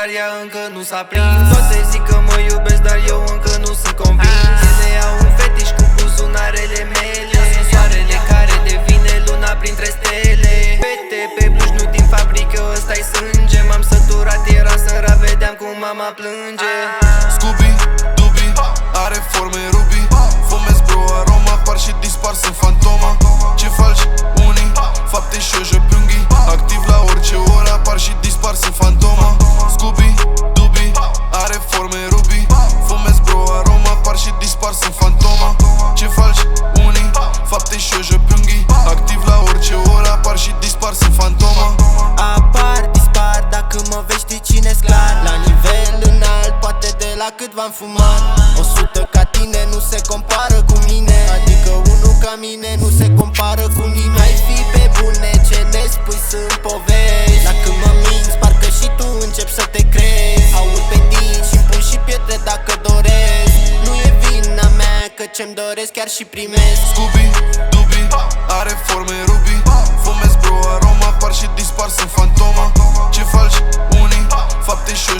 dar ea încă nu s-a prins. Toate zic că mă iubesc, dar eu încă nu sunt convins. Ele au un fetiș cu buzunarele mele. Sunt soarele care devine luna printre stele. Fete pe bluși, nu din fabrică, ăsta-i sânge. M-am săturat, eram sărat, vedeam cum mama plânge. Scooby, Dubi, are forme ruby. Fumez bro, aroma, apar și dispar, sunt fantoma. Ce faci unii, fapte și o jăpiunghi. Activ la orice oră, apar și dispar, sunt fantoma. Scooby, Dubi, are forme ruby. Fumez bro, aroma, apar și dispar, sunt fantoma. Ce faci unii, fapte și o jăpiunghi. Activ la orice oră, apar și dispar, sunt fantoma. Apar, dispar, dacă mă vezi știi cine-s clar. La nivel înalt, poate de la cât v-am fumat. 100 ca tine nu se compară cu mine. Adică unul ca mine nu se compară cu nimeni. Ai fi pe bune, ce ne spui sunt povești. Dacă mă minți, parcă și tu începi să te crezi. Aud pe dinți și-mi pun și pietre dacă doresc. Nu e vina mea că ce-mi doresc chiar și primesc. Scooby, Dubi, are forme ruby. Fumez bro, aroma, apar și dispar, sunt fantoma. Ce faci unii, fapte și o